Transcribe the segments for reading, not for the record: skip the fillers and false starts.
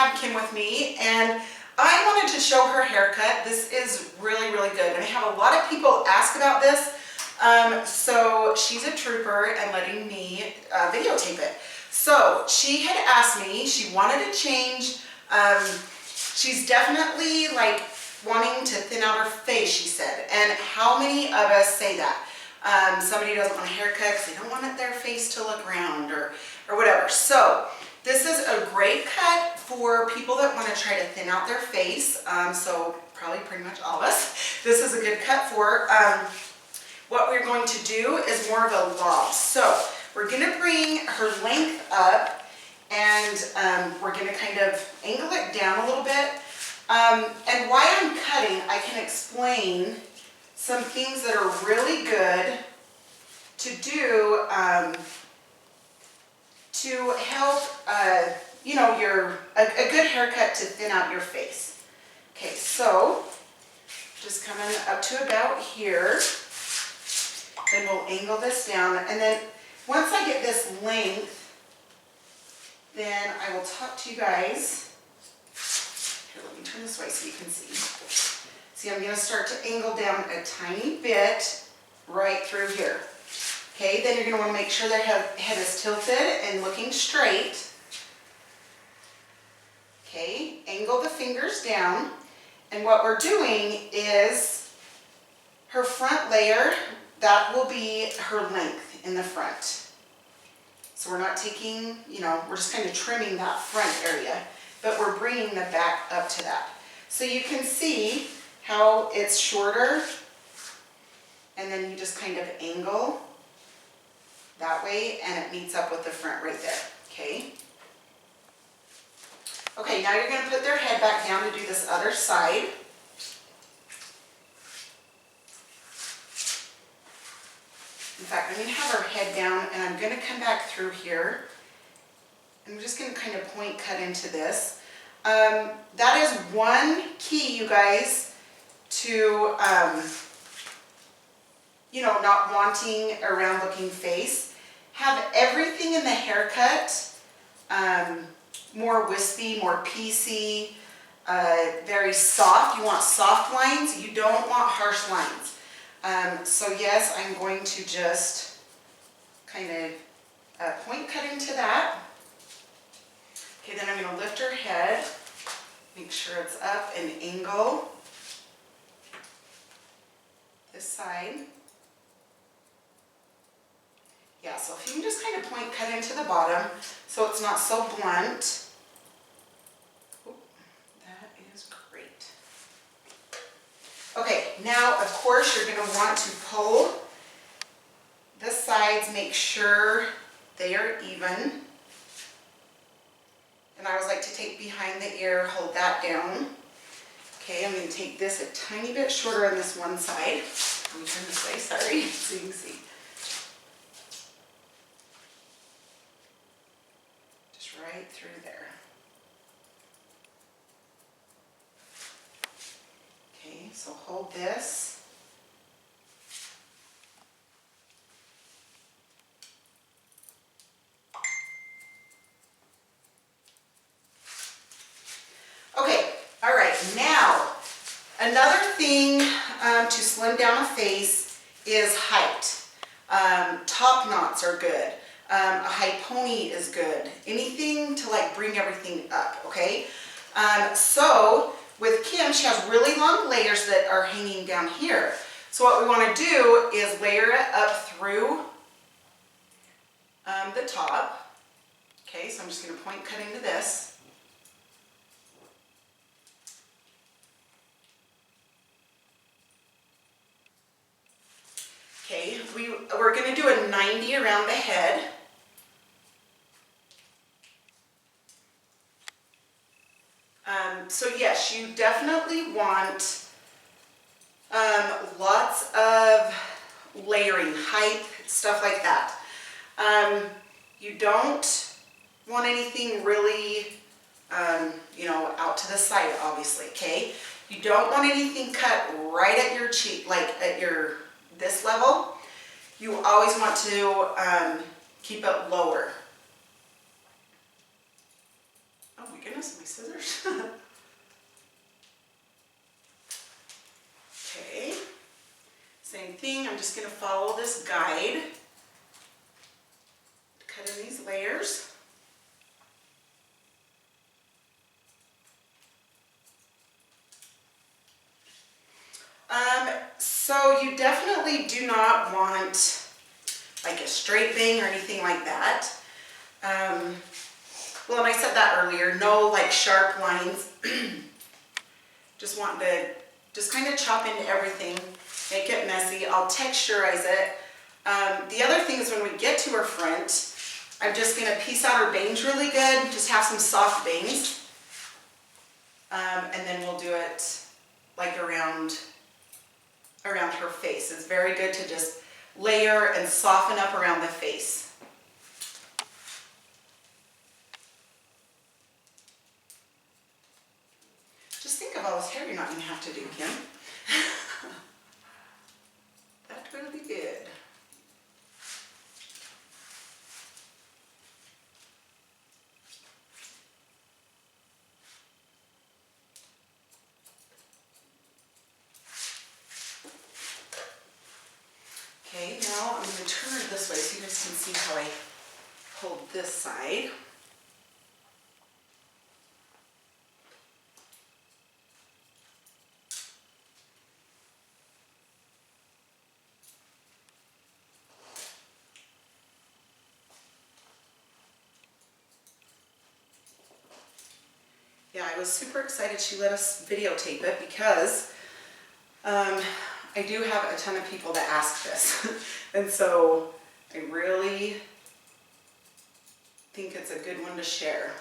have Kim with me, and I wanted to show her haircut. This is really, really good, and I have a lot of people ask about this, so she's a trooper and letting me videotape it. So she had asked me, she wanted to change, she's definitely like wanting to thin out her face, she said, and how many of us say that? Somebody doesn't want a haircut because they don't want their face to look round or whatever. So this is a great cut for people that want to try to thin out their face. So probably pretty much all of us. This is a good cut for. What we're going to do is more of a lob. So we're going to bring her length up, and we're going to kind of angle it down a little bit. And while I'm cutting, I can explain some things that are really good to do to help, you know, a good haircut to thin out your face. Okay, so just coming up to about here, then we'll angle this down, and then once I get this length, then I will talk to you guys. Here, let me turn this way so you can see. See, I'm going to start to angle down a tiny bit right through here. Okay, then you're going to want to make sure that head is tilted and looking straight. Okay, angle the fingers down. And what we're doing is her front layer, that will be her length in the front. So we're not taking, you know, we're just kind of trimming that front area, but we're bringing the back up to that. So you can see how it's shorter, and then you just kind of angle that way, and it meets up with the front right there, okay? Okay, now you're going to put their head back down to do this other side. In fact, I'm going to have her head down, and I'm going to come back through here. I'm just going to kind of point cut into this. That is one key, you guys, to, you know, not wanting a round looking face. Have everything in the haircut more wispy, more piecey, very soft. You want soft lines, you don't want harsh lines. So yes, I'm going to just kind of point cut into that. Okay, then I'm going to lift her head, make sure it's up and angle this side. Yeah, so if you can just kind of point cut into the bottom so it's not so blunt. Ooh, that is great. Okay, now of course you're going to want to pull the sides, make sure they are even. And I always like to take behind the ear, hold that down. Okay, I'm going to take this a tiny bit shorter on this one side. Let me turn this way, sorry, so you can see. Just right through there. Okay, so hold this. Okay, all right, now another thing to slim down a face is height. Top knots are good. A high pony is good. Anything to like bring everything up, okay? So with Kim, she has really long layers that are hanging down here. So what we want to do is layer it up through the top. Okay, so I'm just going to point cut into this. Okay, we're going to do a 90 around the head. So yes, you definitely want lots of layering, height, stuff like that. You don't want anything really, you know, out to the side, obviously, okay? You don't want anything cut right at your cheek, like at your this level. You always want to keep it lower. Oh my goodness. goodness, my scissors. Okay, same thing, I'm just going to follow this guide. Cut in these layers. So you definitely do not want like a straight bang or anything like that. Well, and I said that earlier, no like sharp lines. Just want to just kind of chop into everything, make it messy. I'll texturize it. The other thing is when we get to her front, I'm just going to piece out her bangs really good, just have some soft bangs. And then we'll do it like around her face. It's very good to just layer and soften up around the face. Just think of all this hair you're not going to have to do, Kim. That will be good. Okay, now I'm going to turn it this way so you guys can see how I hold this side. Yeah, I was super excited she let us videotape it because I do have a ton of people that ask this. And so I really think it's a good one to share.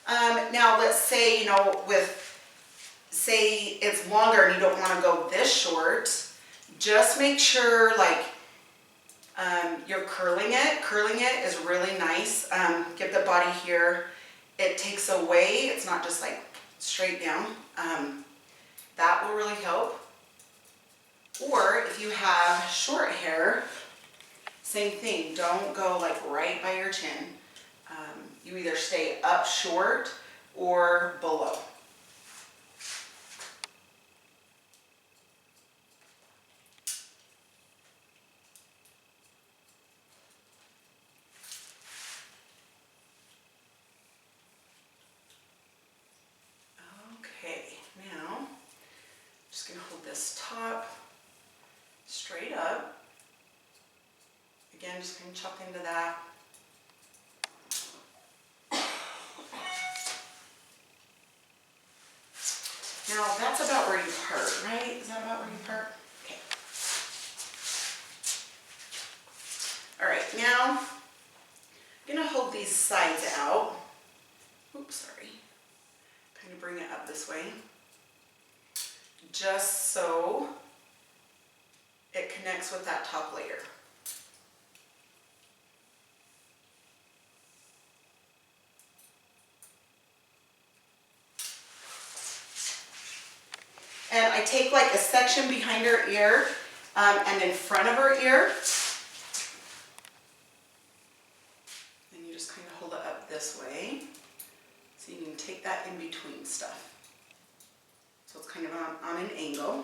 Now let's say, you know, say it's longer and you don't want to go this short, just make sure like you're curling it. Curling it is really nice. Give the body here. It takes away, it's not just like straight down. That will really help. Or if you have short hair, same thing. Don't go like right by your chin. You either stay up short or below. Okay, now I'm just going to hold this top straight up. Again, just going to chop into that. Now that's about where you part, right? Is that about where you part? Okay. All right, now I'm going to hold these sides out. Oops, sorry. Kind of bring it up this way. Just so it connects with that top layer. And I take like a section behind her ear and in front of her ear. And you just kind of hold it up this way. So you can take that in between stuff. So it's kind of on an angle.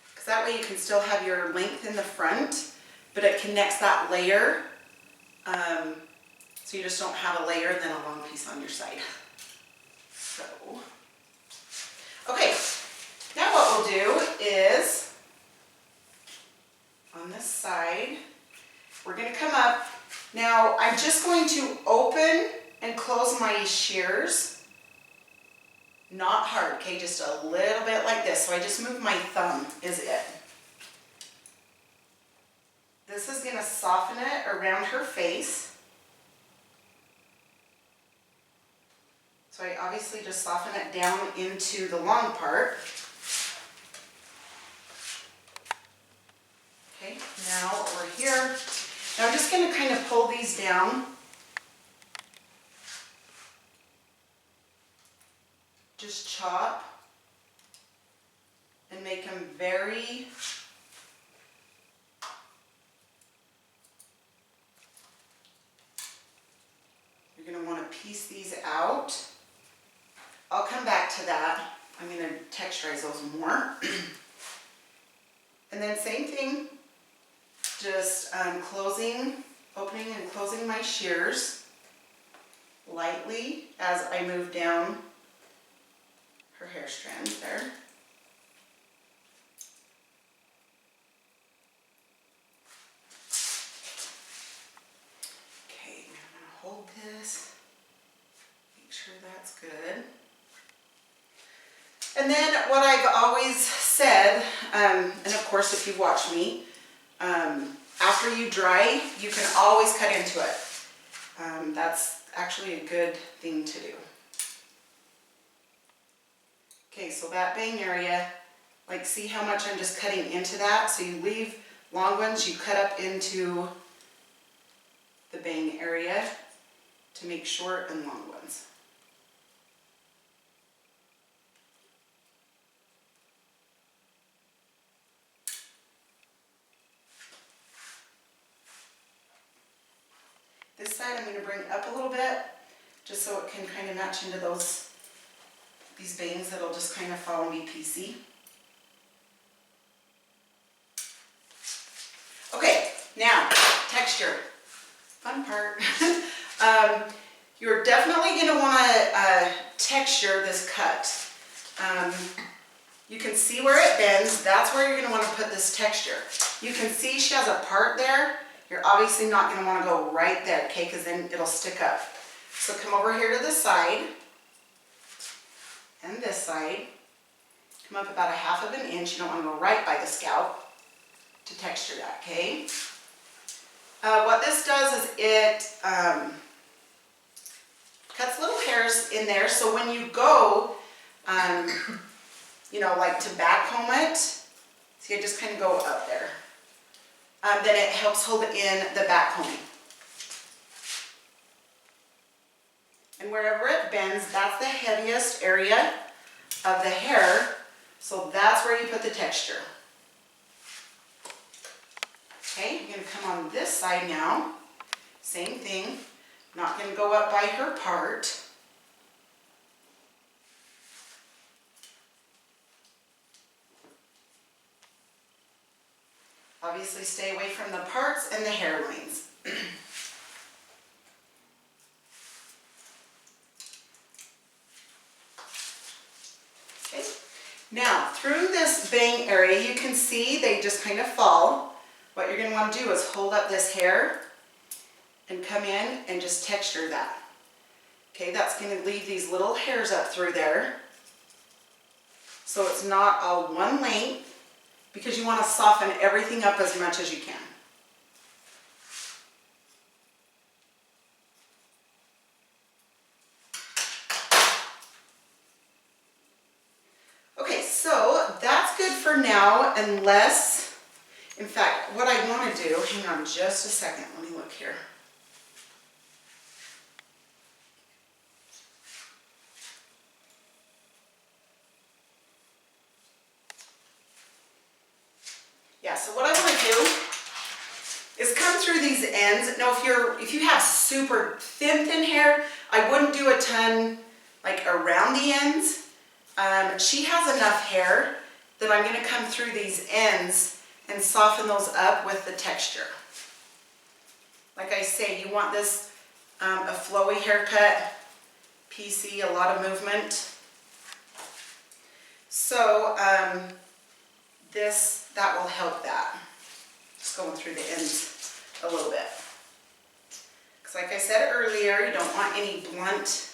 Because that way you can still have your length in the front, but it connects that layer. So you just don't have a layer and then a long piece on your side. So, okay. Now what we'll do is, on this side, we're going to come up. Now I'm just going to open and close my shears. Not hard, okay, just a little bit like this. So I just move my thumb, is it. This is going to soften it around her face. So I obviously just soften it down into the long part. Okay, now over here. Now I'm just going to kind of pull these down. Just chop and make them very you're going to want to piece these texturize those more. And then same thing, just opening and closing my shears lightly as I move down her hair strands there. Okay, I'm going to hold this, make sure that's good. And then what I've always said, and of course if you watch me, after you dry, you can always cut into it. That's actually a good thing to do. Okay, so that bang area, like see how much I'm just cutting into that? So you leave long ones, you cut up into the bang area to make short and long ones. This side I'm going to bring up a little bit, just so it can kind of match into these bangs that'll just kind of fall and be piecey. Okay, now texture, fun part. You're definitely going to want to texture this cut. You can see where it bends. That's where you're going to want to put this texture. You can see she has a part there. You're obviously not going to want to go right there, okay, because then it'll stick up. So come over here to the side and this side. Come up about 1/2 inch. You don't want to go right by the scalp to texture that, okay? What this does is it cuts little hairs in there, so when you go, you know, like to backcomb it, see I just kind of go up there. Then it helps hold in the backcombing. And wherever it bends, that's the heaviest area of the hair, so that's where you put the texture. Okay, I'm going to come on this side now. Same thing. Not going to go up by her part. Obviously stay away from the parts and the hairlines. Okay. Now, through this bang area, you can see they just kind of fall. What you're going to want to do is hold up this hair and come in and just texture that. Okay, that's going to leave these little hairs up through there. So it's not all one length, because you want to soften everything up as much as you can. Okay, so that's good for now, unless, in fact, what I want to do, hang on just a second, let me look here. Yeah, so what I want to do is come through these ends. Now, if you have super thin hair, I wouldn't do a ton like around the ends. She has enough hair that I'm going to come through these ends and soften those up with the texture. Like I say, you want this a flowy haircut, piecey, a lot of movement. So that will help that. Just going through the ends a little bit. Because like I said earlier, you don't want anything blunt.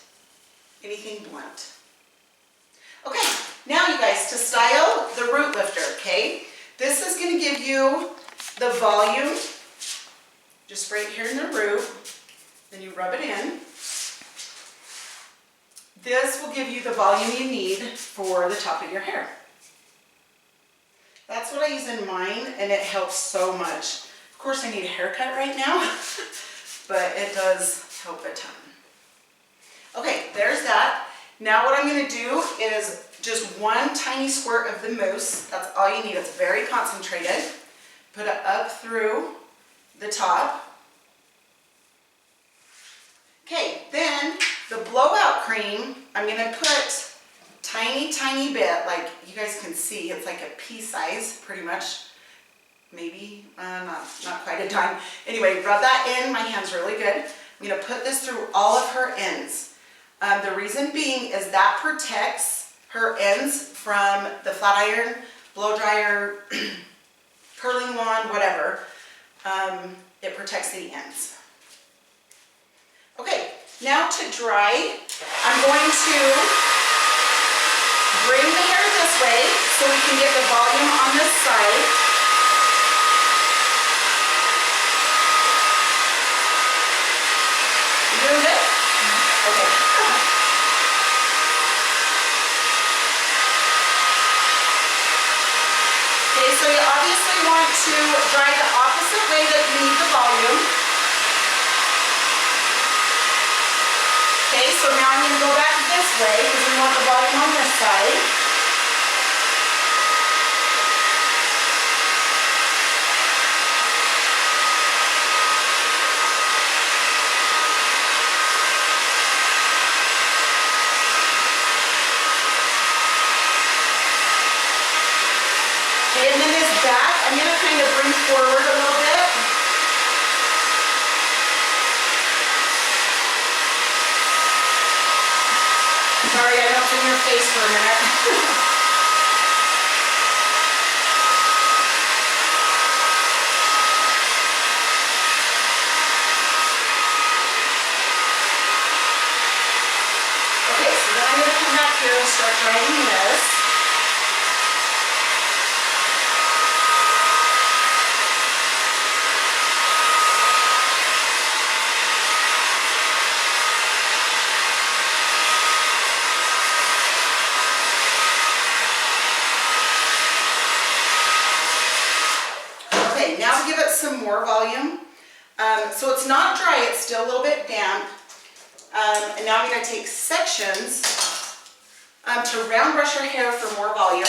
Okay, now you guys, to style the root lifter, okay? This is going to give you the volume, just right here in the root. Then you rub it in. This will give you the volume you need for the top of your hair. That's what I use in mine, and it helps so much. Of course, I need a haircut right now, but it does help a ton. Okay, there's that. Now what I'm going to do is just one tiny squirt of the mousse. That's all you need. It's very concentrated. Put it up through the top. Okay, then the blowout cream, I'm going to put tiny, tiny bit, like you guys can see, it's like a pea size, pretty much. Maybe, not quite a dime. Anyway, rub that in, my hand's really good. I'm gonna put this through all of her ends. The reason being is that protects her ends from the flat iron, blow dryer, curling wand, whatever. It protects the ends. Okay, now to dry, I'm going to bring the hair this way so we can get the volume on this side. You doing good? Okay. Okay, so you obviously want to dry the opposite way that you need the volume. Okay, so now I'm going to go back this way because we want the volume on this side. Okay, and then this back, I'm going to kind of bring forward a little bit. Sorry, I know it's in your face for a minute. Okay, so then I'm going to come back here and start drying this. Now to give it some more volume. So it's not dry, it's still a little bit damp. And now I'm going to take sections to round brush her hair for more volume.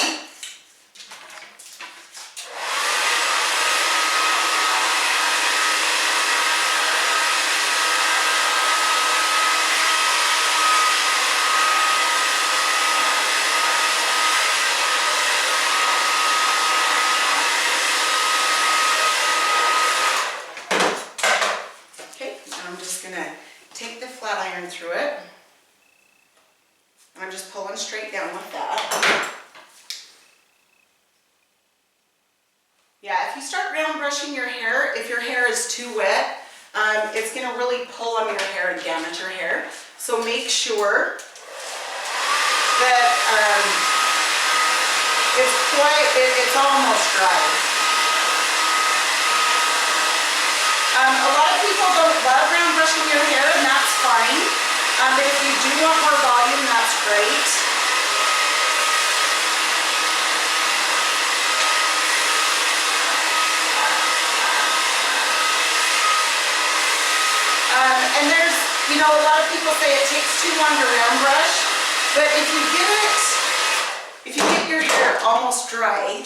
Take the flat iron through it. I'm just pulling straight down with that. Yeah, if you start round brushing your hair, if your hair is too wet, it's going to really pull on your hair and damage your hair. So make sure that it's almost dry. A lot of people don't love round brushing your hair, and that's fine. But if you do want more volume, that's great. And there's, you know, a lot of people say it takes too long to round brush, but if you get your hair almost dry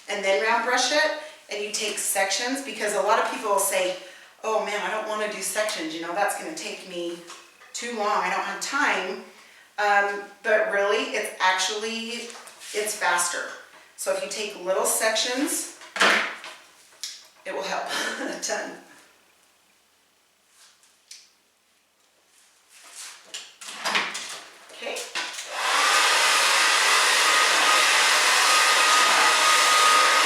and then round brush it, and you take sections, because a lot of people will say, oh man, I don't want to do sections, you know, that's going to take me too long, I don't have time. But really, it's faster. So if you take little sections, it will help a ton. Okay.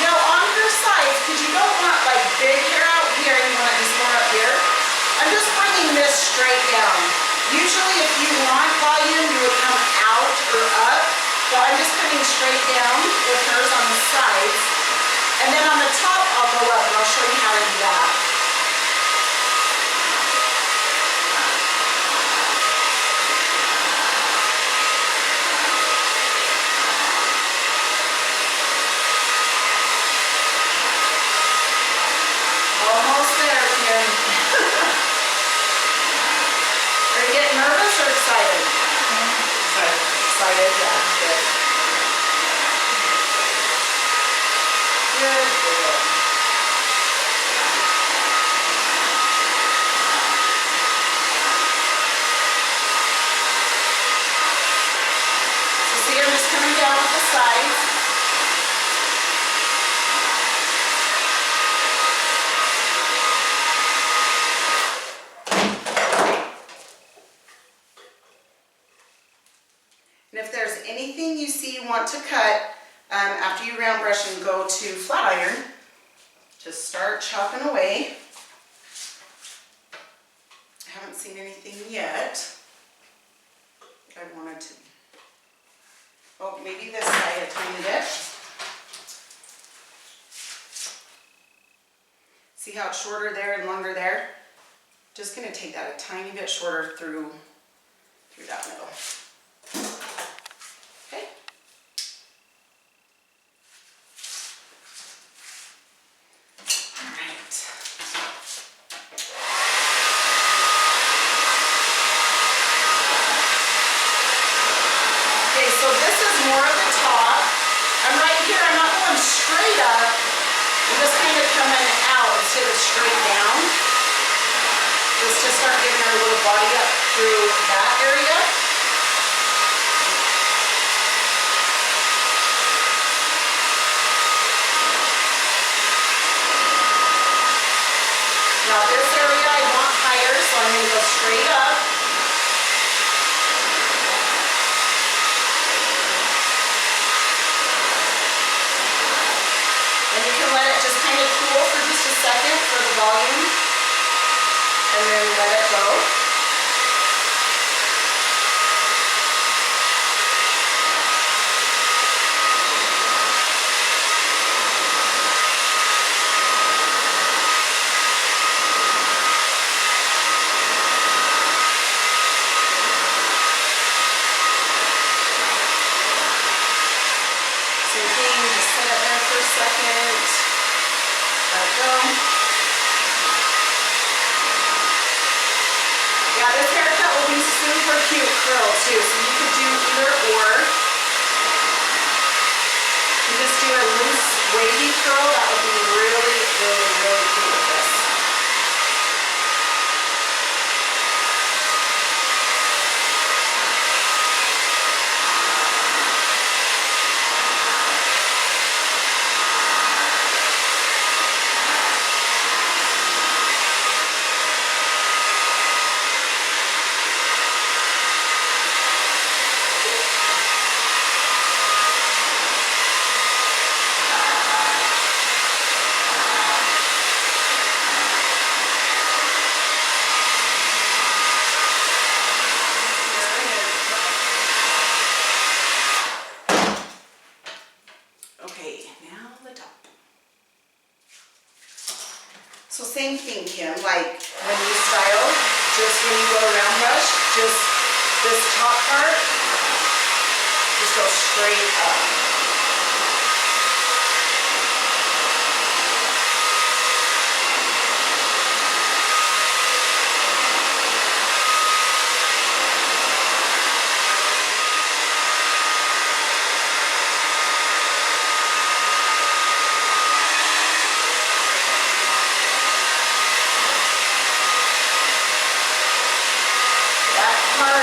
Now on her sides, because you don't want like big hair out here, you want it just more up here. I'm just bringing this straight down. Usually if you want volume, you would come out or up, but I'm just coming straight down with hers on the sides. And then on the top, I'll go up and I'll show you how to do that. Almost there, Kim. Are you getting nervous or excited? Excited. Excited, yeah, good. Good, good. want to cut, after you round brush and go to flat iron, just start chopping away. I haven't seen anything yet. I wanted to, oh, maybe this side a tiny bit. See how it's shorter there and longer there? Just gonna take that a tiny bit shorter through that middle. Okay. All right. Okay, so this is more of the top. I'm right here, I'm not going straight up. I'm just kind of coming out instead of straight down. Just to start giving her a little body up through that area. Now this area I want higher, so I'm going to go straight up. And you can let it just kind of cool for just a second for the volume. And then let it go. Same thing, just set it there for a second. Let it go. Yeah, this haircut will be super cute curl too, so you could do either or. You just do a loose wavy curl, that would be really, really, really cute with this. So same thing, Kim, like when you style, just when you go around brush, just this top part, just go straight up.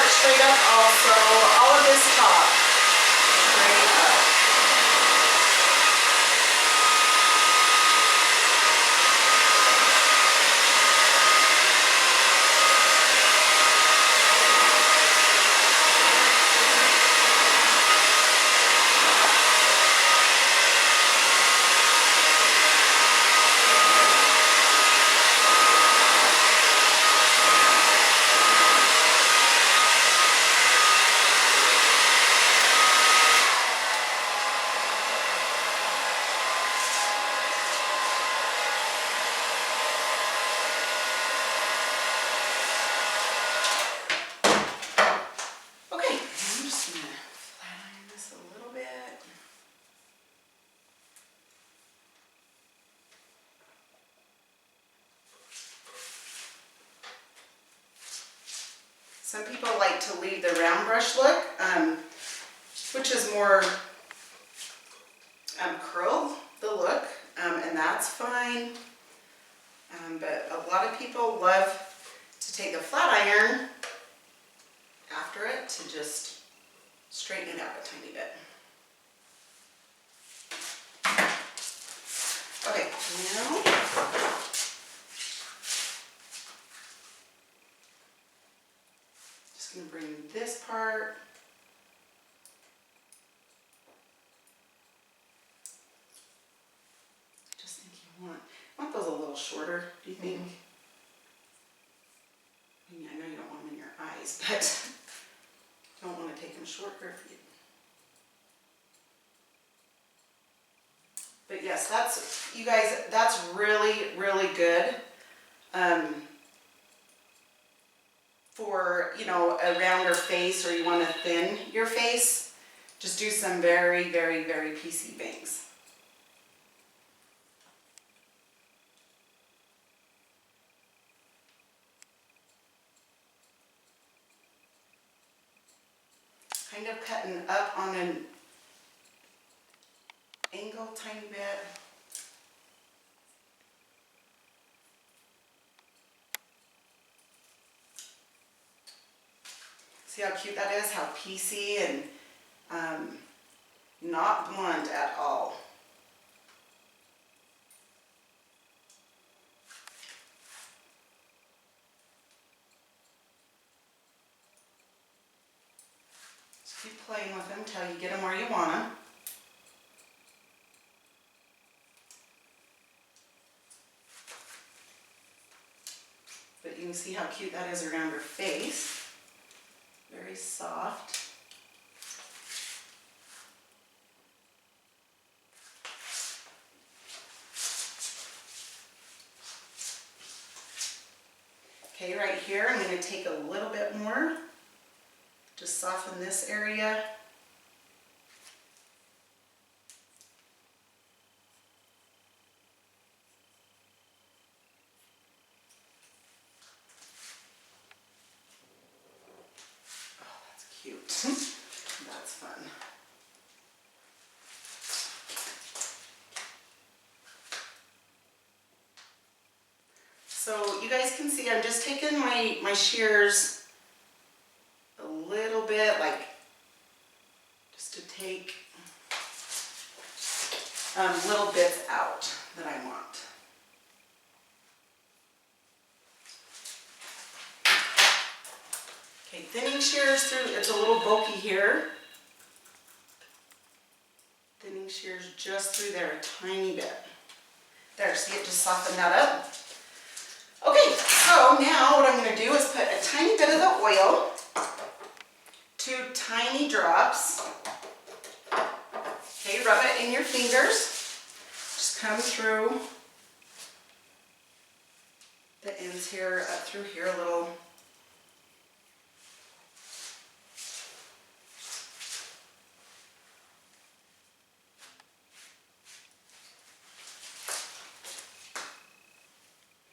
Straight up also, all of this top, straight up. Some people like to leave the round brush look, which is more curled, the look, and that's fine. But a lot of people love to take the flat iron after it to just straighten it out a tiny bit. Okay, now just going to bring this part want those a little shorter, do you think? I mean, I know you don't want them in your eyes, but don't want to take them shorter if you... But yes, that's, you guys, that's really, really good for, you know, a rounder face, or you want to thin your face. Just do some very, very, very piecey bangs. Kind of cutting up on an angle tiny bit. See how cute that is? How piecey and not blunt at all. Just keep playing with them until you get them where you want them. But you can see how cute that is around her face. Very soft. Okay, right here, I'm going to take a little bit more. Just soften this area. Oh, that's cute. That's fun. So you guys can see I'm just taking my shears a little bit, like just to take little bits out that I want. Okay, thinning shears through, it's a little bulky here. Thinning shears just through there a tiny bit. There, see it just softened that up? Okay, so now what I'm going to do is put a tiny bit of the oil, 2 tiny drops. Okay, rub it in your fingers. Just come through the ends here, up through here a little.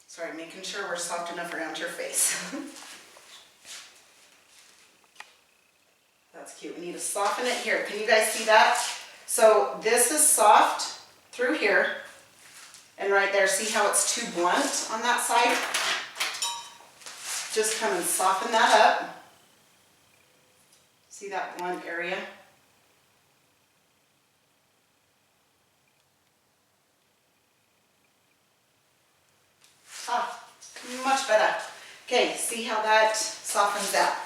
Sorry, making sure we're soft enough around your face. That's cute. We need to soften it here. Can you guys see that? So this is soft through here. And right there, see how it's too blunt on that side? Just come and soften that up. See that blunt area? Ah, much better. Okay, see how that softens out.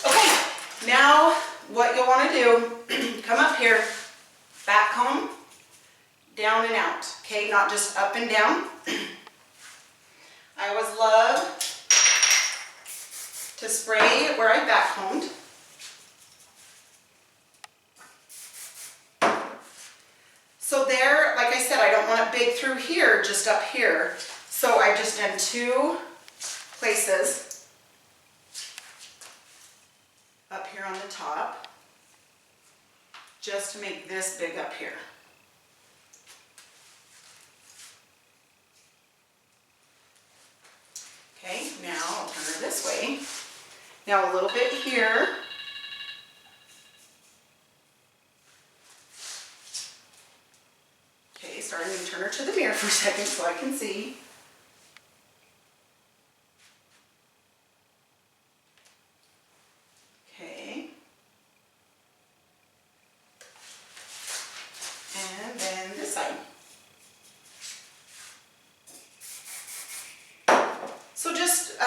Okay, now what you'll want to do, come up here, back comb, down and out. Okay, not just up and down. I always love to spray where I back combed. So there, like I said, I don't want it big through here, just up here. So I've just done 2 places up here on the top, just to make this big up here. Okay, now I'll turn her this way. Now a little bit here. Okay, starting to turn her to the mirror for a second so I can see. Okay. And then this side. So just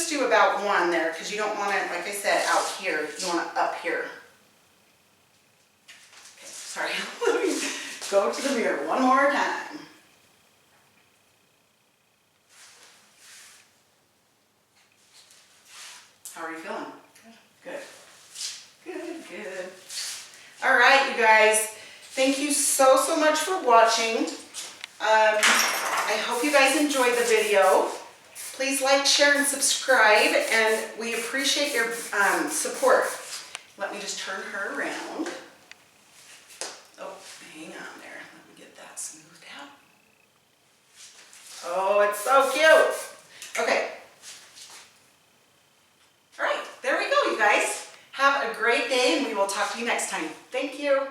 do about 1 there, because you don't want it, like I said, out here. You want it up here. Okay, sorry. Let me go to the mirror one more time. guys, thank you so, so much for watching. I hope you guys enjoyed the video. Please like, share, and subscribe, and we appreciate your support. Let me just turn her around. Oh, hang on there. Let me get that smoothed out. Oh, it's so cute. Okay. All right, there we go, you guys. Have a great day, and we will talk to you next time. Thank you.